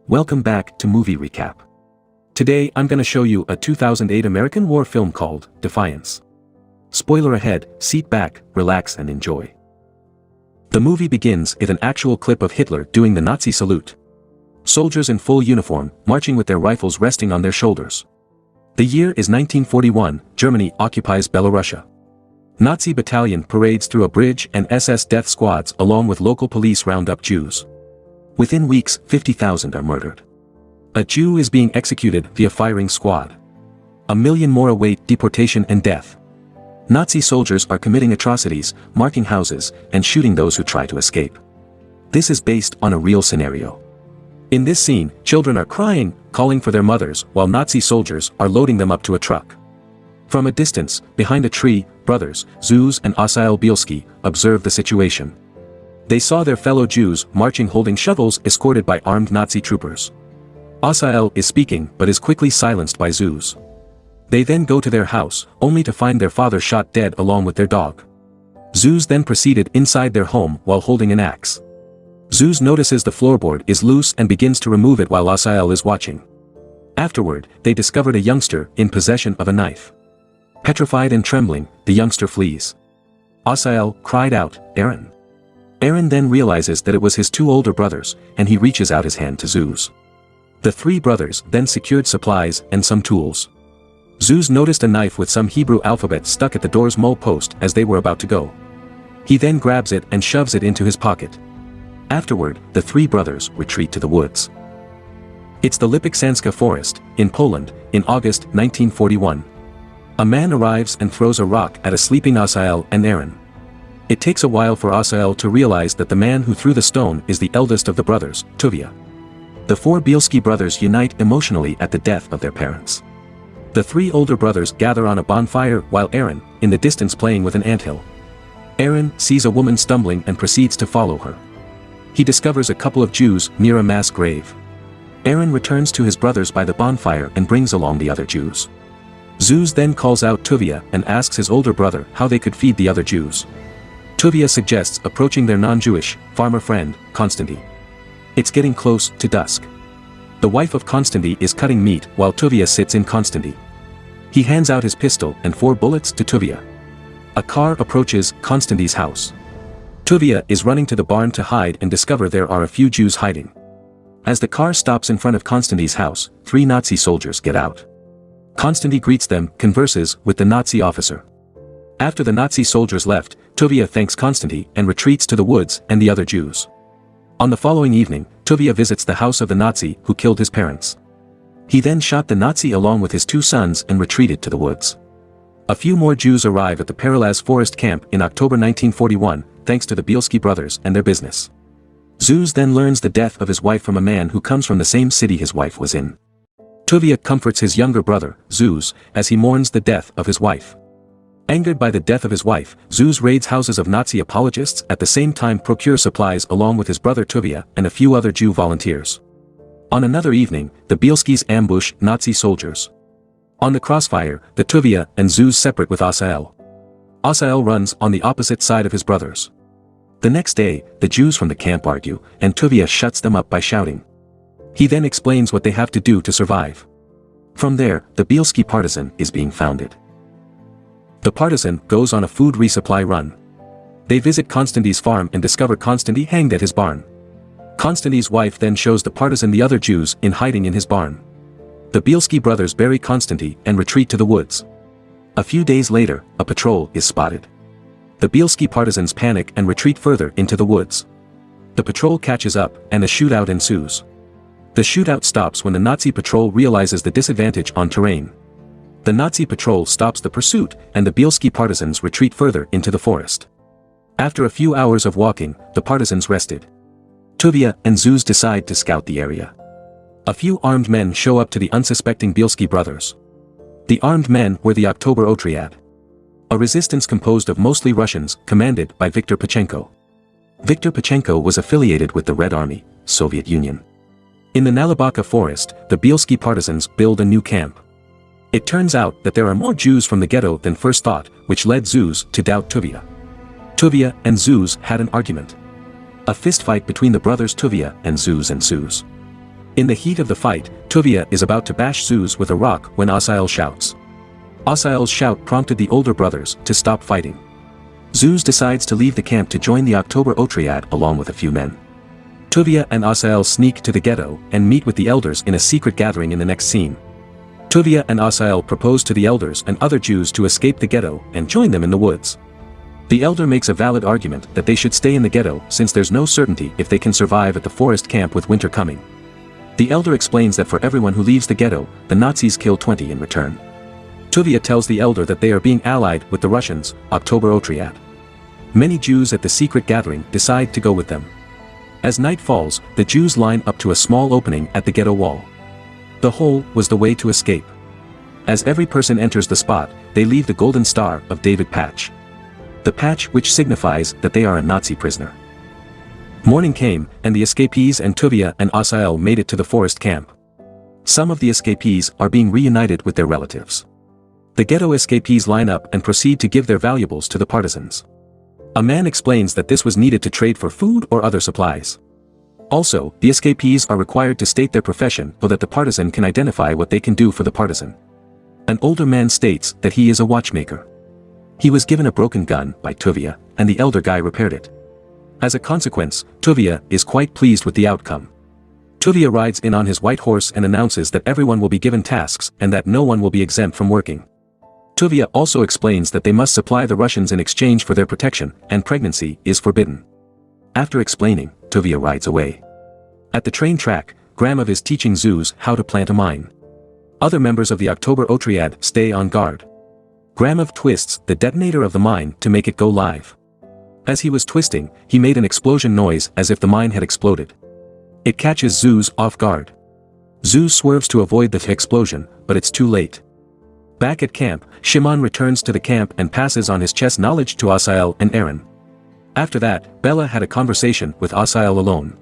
Welcome back to Movie Recap. Today I'm gonna show you a 2008 American war film called Defiannce. Spoiler ahead, sit back, relax and enjoy. The movie begins with an actual clip of Hitler doing the Nazi salute. Soldiers in full uniform, marching with their rifles resting on their shoulders. The year is 1941, Germany occupies Belorussia. Nazi battalion parades through a bridge and SS death squads along with local police round up Jews. Within weeks, 50,000 are murdered. A Jew is being executed via firing squad. 1 million more await deportation and death. Nazi soldiers are committing atrocities, marking houses, and shooting those who try to escape. This is based on a real scenario. In this scene, children are crying, calling for their mothers, while Nazi soldiers are loading them up to a truck. From a distance, behind a tree, brothers, Zeus and Bielski, observe the situation. They saw their fellow Jews marching holding shovels escorted by armed Nazi troopers. Asiel is speaking but is quickly silenced by Zeus. They then go to their house, only to find their father shot dead along with their dog. Zeus then proceeded inside their home while holding an axe. Zeus notices the floorboard is loose and begins to remove it while Asiel is watching. Afterward, they discovered a youngster in possession of a knife. Petrified and trembling, the youngster flees. Asiel cried out, "Aaron!" Aaron then realizes that it was his two older brothers, and he reaches out his hand to Zeus. The three brothers then secured supplies and some tools. Zeus noticed a knife with some Hebrew alphabet stuck at the door's mole post as they were about to go. He then grabs it and shoves it into his pocket. Afterward, the three brothers retreat to the woods. It's the Lipicanska forest, in Poland, in August 1941. A man arrives and throws a rock at a sleeping Asiel and Aaron. It takes a while for Asiel to realize that the man who threw the stone is the eldest of the brothers, Tuvia. The four Bielski brothers unite emotionally at the death of their parents. The three older brothers gather on a bonfire while Aaron, in the distance playing with an anthill. Aaron sees a woman stumbling and proceeds to follow her. He discovers a couple of Jews near a mass grave. Aaron returns to his brothers by the bonfire and brings along the other Jews. Zeus then calls out Tuvia and asks his older brother how they could feed the other Jews. Tuvia suggests approaching their non-Jewish farmer friend, Konstanty. It's getting close to dusk. The wife of Konstanty is cutting meat while Tuvia sits in Konstanty. He hands out his pistol and 4 bullets to Tuvia. A car approaches Konstanty's house. Tuvia is running to the barn to hide and discover there are a few Jews hiding. As the car stops in front of Konstanty's house, 3 Nazi soldiers get out. Konstanty greets them, converses with the Nazi officer. After the Nazi soldiers left, Tuvia thanks Konstanty and retreats to the woods and the other Jews. On the following evening, Tuvia visits the house of the Nazi who killed his parents. He then shot the Nazi along with his 2 sons and retreated to the woods. A few more Jews arrive at the Perilaz forest camp in October 1941, thanks to the Bielski brothers and their business. Zeus then learns the death of his wife from a man who comes from the same city his wife was in. Tuvia comforts his younger brother, Zeus, as he mourns the death of his wife. Angered by the death of his wife, Zeus raids houses of Nazi apologists at the same time procures supplies along with his brother Tuvia and a few other Jew volunteers. On another evening, the Bielskis ambush Nazi soldiers. On the crossfire, the Tuvia and Zeus separate with Asiel. Asiel runs on the opposite side of his brothers. The next day, the Jews from the camp argue, and Tuvia shuts them up by shouting. He then explains what they have to do to survive. From there, the Bielski partisan is being founded. The partisan goes on a food resupply run. They visit Konstanty's farm and discover Konstanty hanged at his barn. Konstanty's wife then shows the partisan the other Jews in hiding in his barn. The Bielski brothers bury Konstanty and retreat to the woods. A few days later, a patrol is spotted. The Bielski partisans panic and retreat further into the woods. The patrol catches up and a shootout ensues. The shootout stops when the Nazi patrol realizes the disadvantage on terrain. The Nazi patrol stops the pursuit and the Bielski partisans retreat further into the forest. After a few hours of walking, the partisans rested. Tuvia and Zeus decide to scout the area. A few armed men show up to the unsuspecting Bielski brothers. The armed men were the October Otriad, a resistance composed of mostly Russians commanded by Viktor Pachenko. Viktor Pachenko was affiliated with the Red Army, Soviet Union. In the Nalibaka forest, the Bielski partisans build a new camp. It turns out that there are more Jews from the ghetto than first thought, which led Zeus to doubt Tuvia. Tuvia and Zeus had an argument. A fistfight between the brothers Tuvia and Zeus ensues. In the heat of the fight, Tuvia is about to bash Zeus with a rock when Osael shouts. Osael's shout prompted the older brothers to stop fighting. Zeus decides to leave the camp to join the October Otriad along with a few men. Tuvia and Osael sneak to the ghetto and meet with the elders in a secret gathering in the next scene. Tuvia and Osael propose to the elders and other Jews to escape the ghetto and join them in the woods. The elder makes a valid argument that they should stay in the ghetto since there's no certainty if they can survive at the forest camp with winter coming. The elder explains that for everyone who leaves the ghetto, the Nazis kill 20 in return. Tuvia tells the elder that they are being allied with the Russians, October Otriad. Many Jews at the secret gathering decide to go with them. As night falls, the Jews line up to a small opening at the ghetto wall. The hole was the way to escape. As every person enters the spot, they leave the golden star of David patch. The patch which signifies that they are a Nazi prisoner. Morning came, and the escapees and Tuvia and Osael made it to the forest camp. Some of the escapees are being reunited with their relatives. The ghetto escapees line up and proceed to give their valuables to the partisans. A man explains that this was needed to trade for food or other supplies. Also, the escapees are required to state their profession so that the partisan can identify what they can do for the partisan. An older man states that he is a watchmaker. He was given a broken gun by Tuvia, and the elder guy repaired it. As a consequence, Tuvia is quite pleased with the outcome. Tuvia rides in on his white horse and announces that everyone will be given tasks and that no one will be exempt from working. Tuvia also explains that they must supply the Russians in exchange for their protection, and pregnancy is forbidden. After explaining, Tuvia rides away. At the train track, Gramov is teaching Zeus how to plant a mine. Other members of the October Otriad stay on guard. Gramov twists the detonator of the mine to make it go live. As he was twisting, he made an explosion noise as if the mine had exploded. It catches Zeus off guard. Zeus swerves to avoid the explosion, but it's too late. Back at camp, Shimon returns to the camp and passes on his chess knowledge to Osael and Aaron. After that, Bella had a conversation with Osael alone.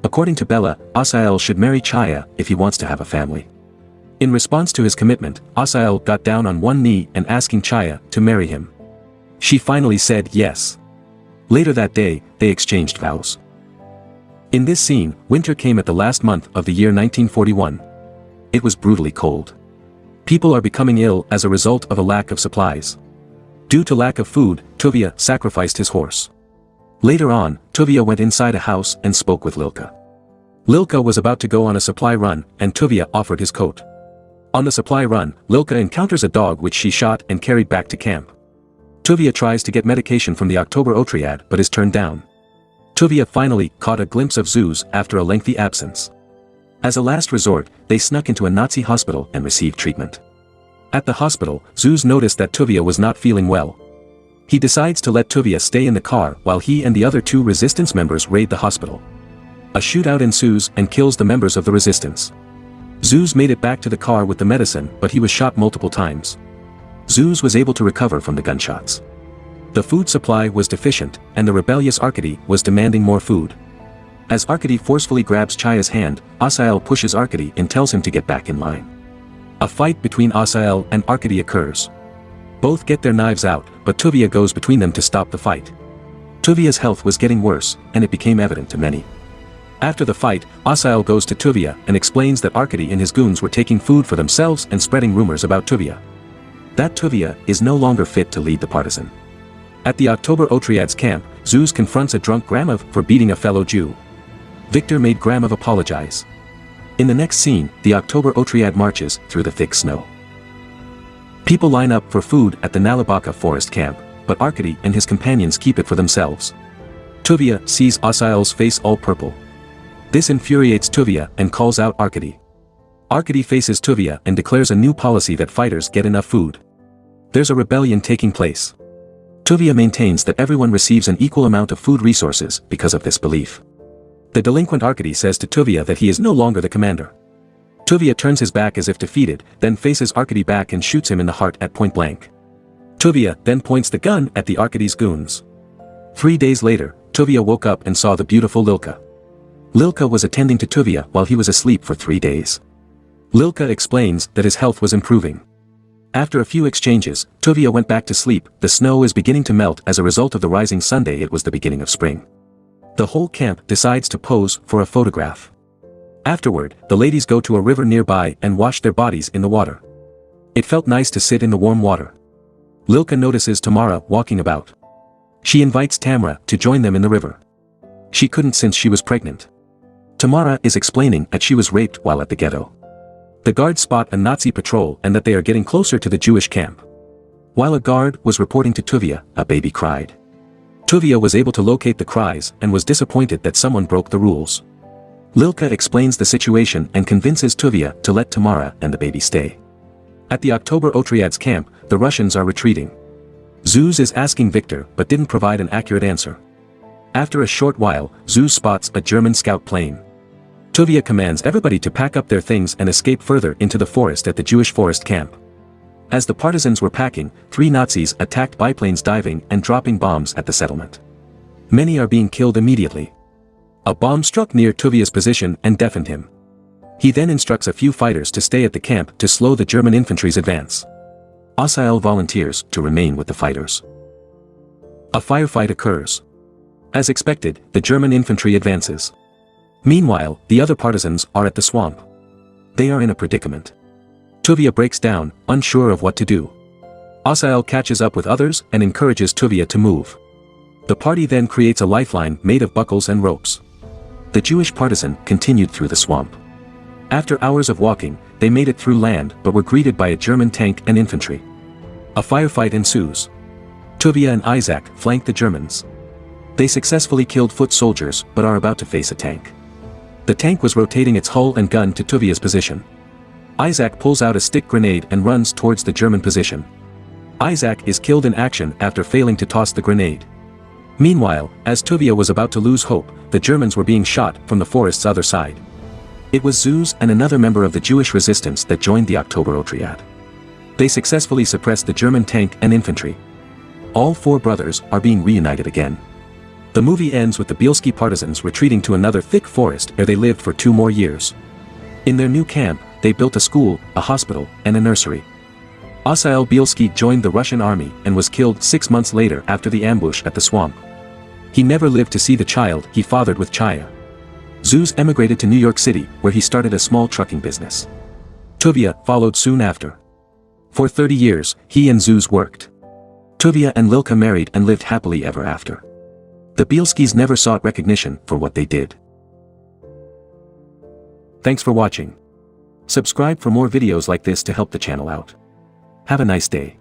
According to Bella, Osael should marry Chaya if he wants to have a family. In response to his commitment, Osael got down on one knee and asking Chaya to marry him. She finally said yes. Later that day, they exchanged vows. In this scene, winter came at the last month of the year 1941. It was brutally cold. People are becoming ill as a result of a lack of supplies. Due to lack of food, Tuvia sacrificed his horse. Later on, Tuvia went inside a house and spoke with Lilka. Lilka was about to go on a supply run, and Tuvia offered his coat. On the supply run, Lilka encounters a dog which she shot and carried back to camp. Tuvia tries to get medication from the October Otriad but is turned down. Tuvia finally caught a glimpse of Zeus after a lengthy absence. As a last resort, they snuck into a Nazi hospital and received treatment. At the hospital, Zeus noticed that Tuvia was not feeling well. He decides to let Tuvia stay in the car while he and the other two resistance members raid the hospital. A shootout ensues and kills the members of the resistance. Zeus made it back to the car with the medicine, but he was shot multiple times. Zeus was able to recover from the gunshots. The food supply was deficient, and the rebellious Arkady was demanding more food. As Arkady forcefully grabs Chaya's hand, Osael pushes Arkady and tells him to get back in line. A fight between Osael and Arkady occurs. Both get their knives out, but Tuvia goes between them to stop the fight. Tuvia's health was getting worse, and it became evident to many. After the fight, Osael goes to Tuvia and explains that Arkady and his goons were taking food for themselves and spreading rumors about Tuvia. That Tuvia is no longer fit to lead the partisan. At the October Otriad's camp, Zeus confronts a drunk Gramov for beating a fellow Jew. Victor made Gramov apologize. In the next scene, the October Otriad marches through the thick snow. People line up for food at the Nalibaka forest camp, but Arkady and his companions keep it for themselves. Tuvia sees Osael's face all purple. This infuriates Tuvia and calls out Arkady. Arkady faces Tuvia and declares a new policy that fighters get enough food. There's a rebellion taking place. Tuvia maintains that everyone receives an equal amount of food resources because of this belief. The delinquent Arkady says to Tuvia that he is no longer the commander. Tuvia turns his back as if defeated, then faces Arkady back and shoots him in the heart at point blank. Tuvia then points the gun at the Arkady's goons. 3 days later, Tuvia woke up and saw the beautiful Lilka. Lilka was attending to Tuvia while he was asleep for 3 days. Lilka explains that his health was improving. After a few exchanges, Tuvia went back to sleep. The snow is beginning to melt as a result of the rising Sunday. It was the beginning of spring. The whole camp decides to pose for a photograph. Afterward, the ladies go to a river nearby and wash their bodies in the water. It felt nice to sit in the warm water. Lilka notices Tamara walking about. She invites Tamara to join them in the river. She couldn't since she was pregnant. Tamara is explaining that she was raped while at the ghetto. The guards spot a Nazi patrol and that they are getting closer to the Jewish camp. While a guard was reporting to Tuvia, a baby cried. Tuvia was able to locate the cries and was disappointed that someone broke the rules. Lilka explains the situation and convinces Tuvia to let Tamara and the baby stay. At the October Otriad's camp, the Russians are retreating. Zeus is asking Victor but didn't provide an accurate answer. After a short while, Zeus spots a German scout plane. Tuvia commands everybody to pack up their things and escape further into the forest at the Jewish forest camp. As the partisans were packing, 3 Nazis attacked biplanes diving and dropping bombs at the settlement. Many are being killed immediately. A bomb struck near Tuvia's position and deafened him. He then instructs a few fighters to stay at the camp to slow the German infantry's advance. Osael volunteers to remain with the fighters. A firefight occurs. As expected, the German infantry advances. Meanwhile, the other partisans are at the swamp. They are in a predicament. Tuvia breaks down, unsure of what to do. Osael catches up with others and encourages Tuvia to move. The party then creates a lifeline made of buckles and ropes. The Jewish partisan continued through the swamp. After hours of walking, they made it through land but were greeted by a German tank and infantry. A firefight ensues. Tuvia and Isaac flank the Germans. They successfully killed foot soldiers but are about to face a tank. The tank was rotating its hull and gun to Tuvia's position. Isaac pulls out a stick grenade and runs towards the German position. Isaac is killed in action after failing to toss the grenade. Meanwhile, as Tuvia was about to lose hope, the Germans were being shot from the forest's other side. It was Zeus and another member of the Jewish resistance that joined the October Otriad. They successfully suppressed the German tank and infantry. All 4 brothers are being reunited again. The movie ends with the Bielski partisans retreating to another thick forest where they lived for 2 more years. In their new camp, they built a school, a hospital, and a nursery. Osael Bielski joined the Russian army and was killed 6 months later after the ambush at the swamp. He never lived to see the child he fathered with Chaya. Zeus emigrated to New York City where he started a small trucking business. Tuvia followed soon after. For 30 years, he and Zeus worked. Tuvia and Lilka married and lived happily ever after. The Bielskis never sought recognition for what they did. Thanks for watching. Subscribe for more videos like this to help the channel out. Have a nice day.